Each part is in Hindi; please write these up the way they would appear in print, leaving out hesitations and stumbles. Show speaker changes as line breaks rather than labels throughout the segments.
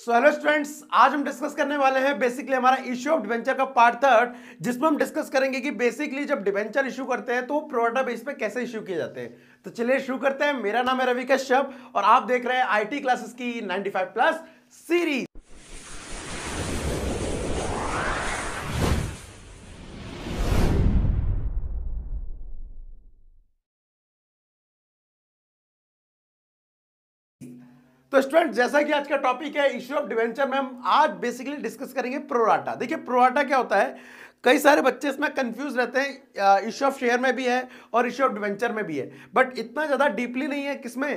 सो हेलो स्टूडेंट्स, आज हम डिस्कस करने वाले हैं बेसिकली हमारा इश्यू ऑफ डिवेंचर का पार्ट थर्ड, जिसमें हम डिस्कस करेंगे कि बेसिकली जब डिवेंचर इशू करते हैं तो प्रोराटा बेस पे कैसे इशू किए जाते हैं। तो चलिए शुरू करते हैं। मेरा नाम है रवि कश्यप और आप देख रहे हैं आईटी क्लासेस की 95 प्लस सीरीज। तो स्टूडेंट, जैसा कि आज का टॉपिक है इश्यू ऑफ डिवेंचर में, हम आज बेसिकली डिस्कस करेंगे प्रोराटा। देखिए प्रोराटा क्या होता है, कई सारे बच्चे इसमें कंफ्यूज रहते हैं। इश्यू ऑफ शेयर में भी है और इश्यू ऑफ डिवेंचर में भी है, बट इतना ज्यादा डीपली नहीं है किसमें,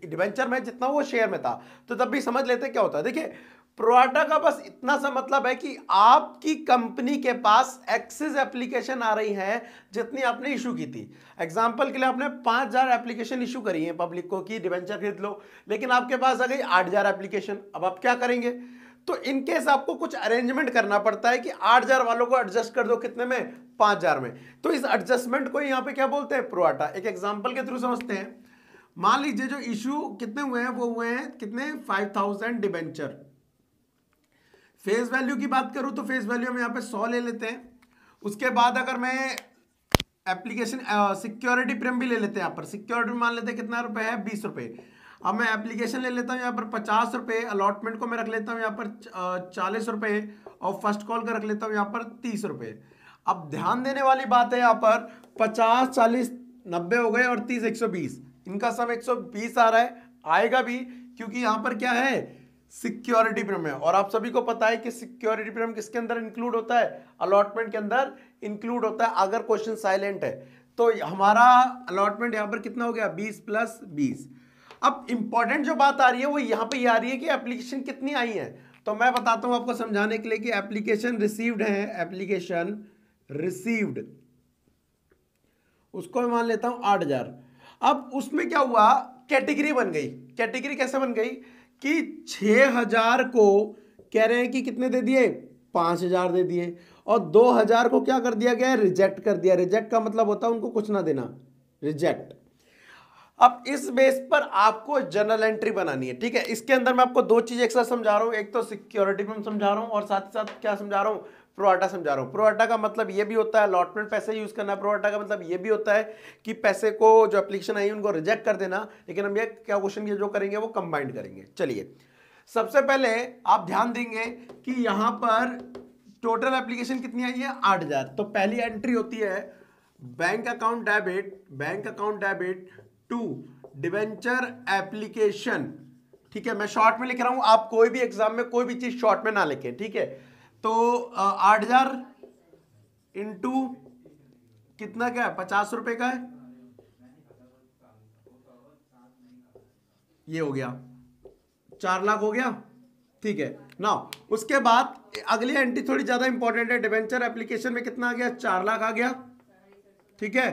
डिवेंचर में, जितना वो शेयर में था। तो तब भी समझ लेते क्या होता है। देखिए प्रोराटा का बस इतना सा मतलब है कि आपकी कंपनी के पास एक्सेस एप्लीकेशन आ रही है जितनी आपने इशू की थी। एग्जांपल के लिए आपने 5000 एप्लीकेशन इशू करी है पब्लिक को कि डिवेंचर खरीद लो, लेकिन आपके पास आ गई 8000 एप्लीकेशन। अब आप क्या करेंगे, तो इनकेस आपको कुछ अरेंजमेंट करना पड़ता है कि 8000 वालों को एडजस्ट कर दो कितने में, 5000 में। तो इस एडजस्टमेंट को यहाँ पे क्या बोलते हैं, प्रोराटा। एक एग्जाम्पल के थ्रू समझते हैं। मान लीजिए जो इशू कितने हुए हैं, वो हुए हैं कितने, 5000 डिवेंचर। फेस वैल्यू की बात करूं तो फेस वैल्यू हम यहाँ पे 100 ले लेते हैं। उसके बाद अगर मैं एप्लीकेशन सिक्योरिटी प्रीमियम भी ले लेते हैं, यहाँ पर सिक्योरिटी मान लेते हैं कितना रुपए है, 20 रुपए। अब मैं एप्लीकेशन ले लेता हूँ यहाँ पर 50 रुपए, अलॉटमेंट को मैं रख लेता हूँ यहाँ पर 40 रुपए और फर्स्ट कॉल का रख लेता हूँ यहाँ पर 30 रुपए। अब ध्यान देने वाली बात है, यहाँ पर 50 40 90 हो गए और 30 120, इनका सम 120 आ रहा है, आएगा भी क्योंकि यहाँ पर क्या है, सिक्योरिटी प्रीमियम। और आप सभी को पता है कि सिक्योरिटी प्रीमियम किसके अंदर इंक्लूड होता है, अलॉटमेंट के अंदर इंक्लूड होता है अगर क्वेश्चन साइलेंट है। तो हमारा अलॉटमेंट यहां पर कितना हो गया, 20 + 20। अब इंपॉर्टेंट जो बात आ रही है वो यहां पे ये आ रही है कि एप्लीकेशन कितनी आई है। तो मैं बताता हूं आपको समझाने के लिए कि एप्लीकेशन रिसीव्ड है, एप्लीकेशन रिसीव्ड, उसको मैं मान लेता हूं 8000। अब उसमें क्या हुआ, कैटेगरी बन गई। कैटेगरी कैसे बन गई कि 6000 को कह रहे हैं कि कितने दे दिए, 5000 दे दिए, और 2000 को क्या कर दिया गया, रिजेक्ट कर दिया। रिजेक्ट का मतलब होता है उनको कुछ ना देना, रिजेक्ट। अब इस बेस पर आपको जर्नल एंट्री बनानी है, ठीक है। इसके अंदर मैं आपको दो चीज एक साथ समझा रहा हूं, एक तो सिक्योरिटी में समझा रहा हूं और साथ ही साथ क्या समझा रहा हूं, प्रोराटा समझा रहा हूं। प्रोराटा का मतलब ये भी होता है अलॉटमेंट पैसे यूज करना, प्रोराटा का मतलब ये भी होता है कि पैसे को जो एप्लीकेशन आई उनको रिजेक्ट कर देना। लेकिन हम ये क्या क्वेश्चन ये जो करेंगे वो कंबाइंड करेंगे। चलिए सबसे पहले आप ध्यान देंगे कि यहां पर टोटल एप्लीकेशन कितनी आई है, 8000। तो पहली एंट्री होती है bank account debit, bank account debit to debenture application, ठीक है। मैं शॉर्ट में लिख रहा हूं, आप कोई भी एग्जाम में कोई भी चीज शॉर्ट में ना लिखें, ठीक है। तो 8000 इंटू कितना, क्या है, 50 रुपए का है, ये हो गया 4 लाख हो गया, ठीक है ना। उसके बाद अगली एंट्री थोड़ी ज्यादा इंपॉर्टेंट है, डिवेंचर एप्लीकेशन में कितना आ गया, 4 लाख आ गया, ठीक है।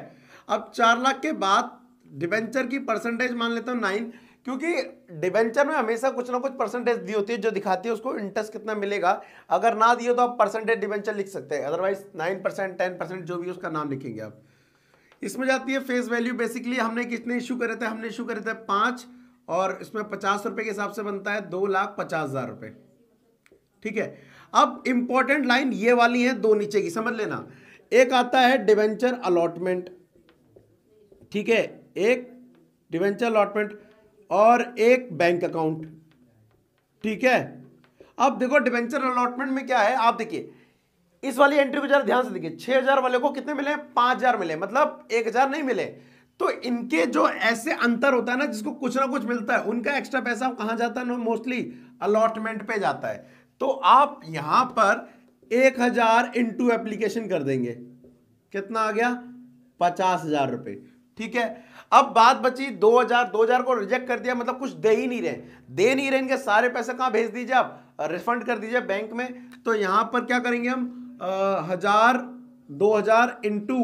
अब 4 लाख के बाद डिवेंचर की परसेंटेज मान लेता हूं 9, क्योंकि डिवेंचर में हमेशा कुछ ना कुछ परसेंटेज दी होती है जो दिखाती है उसको इंटरेस्ट कितना मिलेगा। अगर ना दिए तो आप परसेंटेज डिवेंचर लिख सकते हैं, अदरवाइज 9% 10% जो भी उसका नाम लिखेंगे आप। इसमें जाती है फेस वैल्यू। बेसिकली हमने कितने इशू करे थे, हमने इशू करे थे 5, और इसमें 50 रुपए के हिसाब से बनता है 2,50,000 रुपए, ठीक है। अब इंपॉर्टेंट लाइन ये वाली है, दो नीचे की समझ लेना। एक आता है डिवेंचर अलॉटमेंट, ठीक है, एक डिवेंचर अलॉटमेंट और एक बैंक अकाउंट, ठीक है। अब देखो डिवेंचर अलॉटमेंट में क्या है, आप देखिए इस वाली एंट्री को जरा ध्यान से देखिए। 6000 वाले को कितने मिले, 5000 मिले, मतलब 1000 नहीं मिले। तो इनके जो ऐसे अंतर होता है ना, जिसको कुछ ना कुछ मिलता है, उनका एक्स्ट्रा पैसा कहां जाता है, मोस्टली अलॉटमेंट पे जाता है। तो आप यहां पर 1000 इंटू एप्लीकेशन कर देंगे, कितना आ गया, 50,000 रुपए, ठीक है। अब बात बची 2000, 2000 को रिजेक्ट कर दिया, मतलब कुछ दे ही नहीं रहे, इनके सारे पैसे कहां भेज दीजिए, आप रिफंड कर दीजिए बैंक में। तो यहां पर क्या करेंगे हम, 1000 2000 इंटू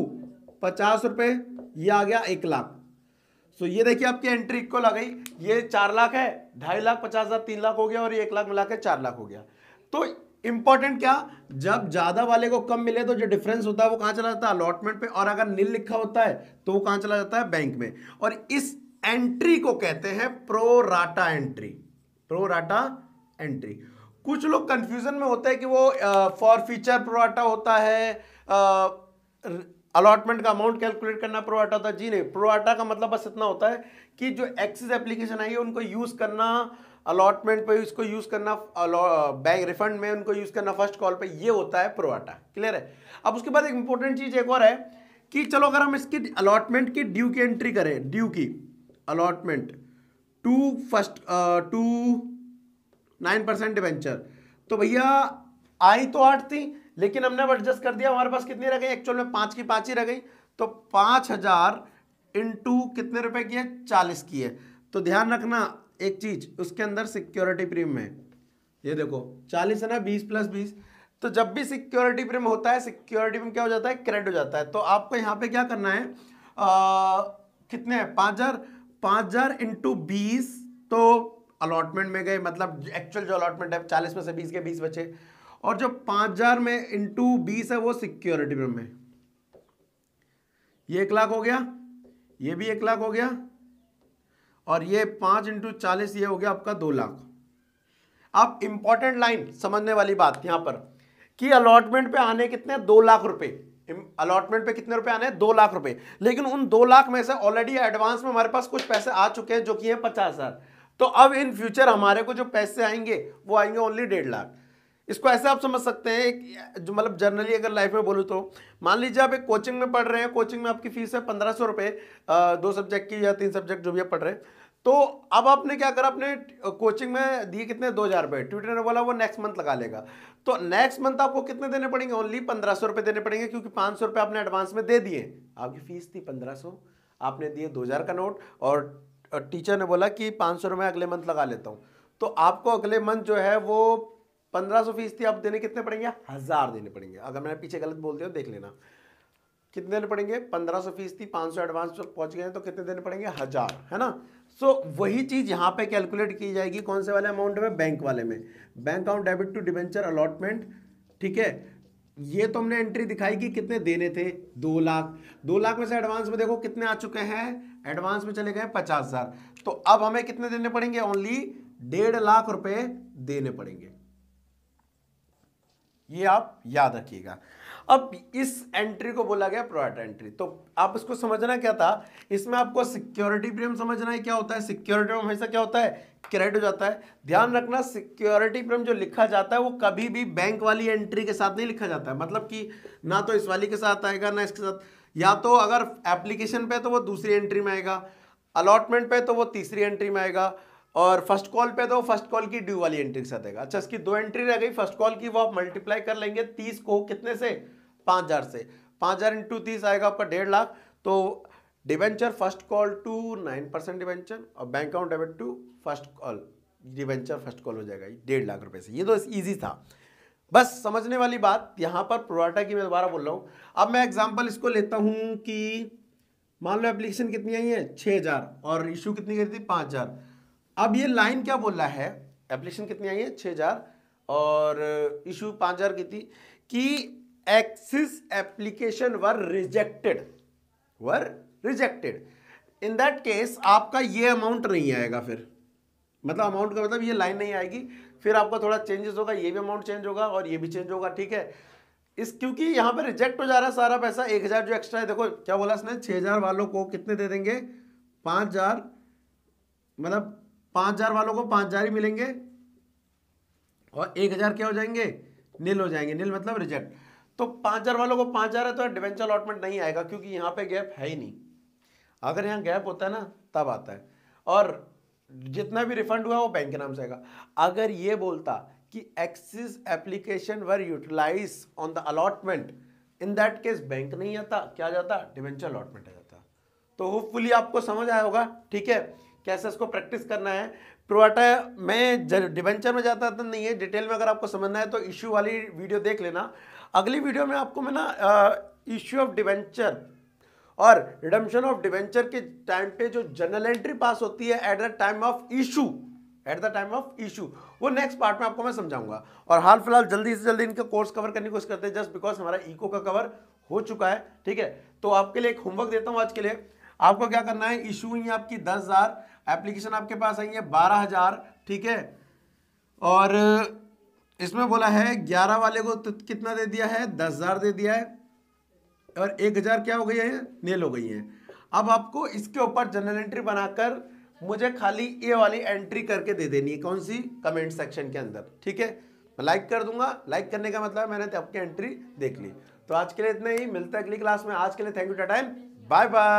50 रुपए, ये आ गया 1 लाख। सो ये देखिए आपकी एंट्री इक्वल आ गई, ये 4 लाख है, 2.5 लाख 50,000 3 लाख हो गया, और ये 1 लाख मिला के 4 लाख हो गया। तो इंपॉर्टेंट क्या, जब ज्यादा वाले को कम मिले तो जो डिफरेंस होता है वो कहां चला जाता है, अलॉटमेंट पे, और अगर नील लिखा होता है तो वो कहां चला जाता है, बैंक में। और इस एंट्री को कहते हैं प्रोराटा एंट्री, प्रोराटा एंट्री। कुछ लोग कंफ्यूजन में होते हैं कि वो फॉर फीचर प्रोराटा होता है, अलॉटमेंट का अमाउंट कैलकुलेट करना प्रोराटा होता है। जी नहीं, प्रोराटा का मतलब बस इतना होता है कि जो एक्सिस एप्लीकेशन आई है उनको यूज करना, अलॉटमेंट पे इसको यूज करना, बैंक रिफंड में उनको यूज करना फर्स्ट कॉल पे, ये होता है प्रोराटा। क्लियर है। अब उसके बाद एक इंपॉर्टेंट चीज एक और है कि चलो अगर हम इसकी अलॉटमेंट की ड्यू की एंट्री करें, ड्यू की अलॉटमेंट टू 9% डिवेंचर, तो भैया आई तो 8 थी, लेकिन हमने अब एडजस्ट कर दिया, हमारे पास कितनी रह गई, एक्चुअल में 5 की 5 ही रह गई, तो 5000 इंटू कितने रुपए की है, 40 की है। तो ध्यान रखना एक चीज, उसके अंदर सिक्योरिटी प्रीमियम है, ये देखो 40 है ना, 20 + 20, तो जब भी सिक्योरिटी प्रीमियम होता है, सिक्योरिटी प्रीमियम क्या हो जाता है, क्रेडिट हो जाता है। तो आपको यहाँ पे क्या करना है, कितने हैं, 5000 इंटू 20, तो अलॉटमेंट में गए, मतलब एक्चुअल जो अलॉटमेंट है 40 में से 20 के 20 बचे, और जो 5000 में इंटू 20 है वो सिक्योरिटी प्रीमियम है। ये 1 लाख हो गया, ये भी 1 लाख हो गया, और ये 5 इंटू 40 ये हो गया आपका 2 लाख। अब इंपॉर्टेंट लाइन समझने वाली बात यहां पर कि अलॉटमेंट पे आने कितने, 2 लाख रुपए, अलॉटमेंट पे कितने रुपए आने, 2 लाख रुपए, लेकिन उन 2 लाख में से ऑलरेडी एडवांस में हमारे पास कुछ पैसे आ चुके हैं जो कि है 50,000। तो अब इन फ्यूचर हमारे को जो पैसे आएंगे वो आएंगे ओनली 1.5 लाख। इसको ऐसे आप समझ सकते हैं, जो मतलब जनरली अगर लाइफ में बोलूँ तो मान लीजिए आप एक कोचिंग में पढ़ रहे हैं, कोचिंग में आपकी फीस है 1500 रुपये, 2 सब्जेक्ट की या 3 सब्जेक्ट जो भी आप पढ़ रहे हैं। तो अब आपने क्या करा, अपने कोचिंग में दिए कितने, 2000 रुपये, ट्यूटर ने बोला वो नेक्स्ट मंथ लगा लेगा, तो नेक्स्ट मंथ आपको कितने देने पड़ेंगे, ओनली 1500 रुपये देने पड़ेंगे, क्योंकि 500 रुपये आपने एडवांस में दे दिए। आपकी फीस थी 1500, आपने दिए 2000 का नोट, और टीचर ने बोला कि 500 रुपये अगले मंथ लगा लेता हूँ, तो आपको अगले मंथ जो है वो 1500 फीस थी, आप देने कितने पड़ेंगे, 1000 देने पड़ेंगे। अगर मैंने पीछे गलत बोल दिया देख लेना, कितने देने पड़ेंगे, 1500 फीस थी, 500 एडवांस पहुंच गए तो कितने देने पड़ेंगे, 1000, है ना। सो वही चीज यहां पे कैलकुलेट की जाएगी, कौन से वाले अमाउंट में, बैंक वाले में, bank account debit to debenture allotment. ठीक है, ये तो हमने एंट्री दिखाई कि कितने देने थे, 2 लाख, 2 लाख में से एडवांस में देखो कितने आ चुके हैं, एडवांस में चले गए 50,000, तो अब हमें कितने देने पड़ेंगे, ओनली 1.5 लाख रुपए देने पड़ेंगे। ये आप याद रखिएगा। अब इस एंट्री को बोला गया प्रोराटा एंट्री। तो आप इसको समझना क्या था, इसमें आपको सिक्योरिटी प्रीमियम समझना है क्या होता है। सिक्योरिटी प्रीमियम हमेशा क्या होता है, क्रेडिट हो जाता है। ध्यान रखना सिक्योरिटी प्रीमियम जो लिखा जाता है वो कभी भी बैंक वाली एंट्री के साथ नहीं लिखा जाता है, मतलब कि ना तो इस वाली के साथ आएगा ना इसके साथ, या तो अगर एप्लीकेशन पे तो वो दूसरी एंट्री में आएगा, अलॉटमेंट पे तो वो तीसरी एंट्री में आएगा, और फर्स्ट कॉल पे तो फर्स्ट कॉल की ड्यू वाली एंट्री के साथ आएगा। अच्छा, इसकी 2 एंट्री रह गई, फर्स्ट कॉल की वो आप मल्टीप्लाई कर लेंगे 30 को कितने से, 5000 से, 5000 इंटू 30 आएगा आपका 1.5 लाख। तो debenture first call to 9% debenture, और bank account debit to first call debenture first call हो जाएगा 1.5 लाख रुपए से। ये तो इजी था, बस समझने वाली बात यहाँ पर प्रोराटा की मैं दोबारा बोल रहा हूँ। अब मैं एग्जाम्पल इसको लेता हूँ कि मान लो एप्लीकेशन कितनी आई है 6000 और इशू कितनी करी थी 5000। अब ये लाइन क्या बोल रहा है, एप्लीकेशन कितनी आई है 6000 और इशू 5000 की थी, कि excess application were rejected in that case आपका ये अमाउंट नहीं आएगा, फिर मतलब अमाउंट का मतलब ये लाइन नहीं आएगी, फिर आपका थोड़ा चेंजेस होगा, ये भी अमाउंट चेंज होगा और ये भी चेंज होगा। ठीक है, इस क्योंकि यहां पे रिजेक्ट हो जा रहा है सारा पैसा, 1000 जो एक्स्ट्रा है, देखो क्या बोला इसने, 6000 वालों को कितने दे देंगे, 5000, मतलब 5000 वालों को 5000 ही मिलेंगे और 1000 क्या हो जाएंगे, नील हो जाएंगे। नील मतलब रिजेक्ट। तो 5000 वालों को 5000 है तो डिवेंचर अलॉटमेंट नहीं आएगा, क्योंकि यहाँ पे गैप है ही नहीं। अगर यहाँ गैप होता है ना तब आता है, और जितना भी रिफंड हुआ वो बैंक के नाम से आएगा। अगर ये बोलता कि excess application were utilised on the allotment, in that case bank नहीं आता, क्या जाता, डिवेंचर अलॉटमेंट आ जाता। तो होपफुली आपको समझ आया होगा। ठीक है, कैसे इसको प्रैक्टिस करना है। प्रोराटा में डिवेंचर में जाता तो नहीं है, डिटेल में अगर आपको समझना है तो इश्यू वाली वीडियो देख लेना। अगली वीडियो में आपको मैं ना इश्यू ऑफ डिवेंचर और रिडम्पशन ऑफ डिवेंचर के टाइम पे जो जनरल एंट्री पास होती है at the time of issue, वो नेक्स्ट पार्ट में आपको मैं समझाऊंगा। और हाल फिलहाल जल्दी से जल्दी इनका कोर्स कवर करने की कोशिश करते हैं, जस्ट बिकॉज हमारा इको का कवर हो चुका है। ठीक है, तो आपके लिए एक होमवर्क देता हूं आज के लिए। आपको क्या करना है, इशू हुई आपकी 10,000, एप्लीकेशन आपके पास आई है 12,000। ठीक है, और इसमें बोला है 11 वाले को तो कितना दे दिया है, 10,000 दे दिया है, और 1,000 क्या हो गई है, नील हो गई है। अब आपको इसके ऊपर जनरल एंट्री बनाकर मुझे खाली ये वाली एंट्री करके दे देनी है, कौन सी, कमेंट सेक्शन के अंदर, ठीक है। मैं लाइक कर दूंगा, लाइक करने का मतलब मैंने आपकी एंट्री देख ली। तो आज के लिए इतना ही, मिलता है अगली क्लास में। आज के लिए thank you, time, bye bye.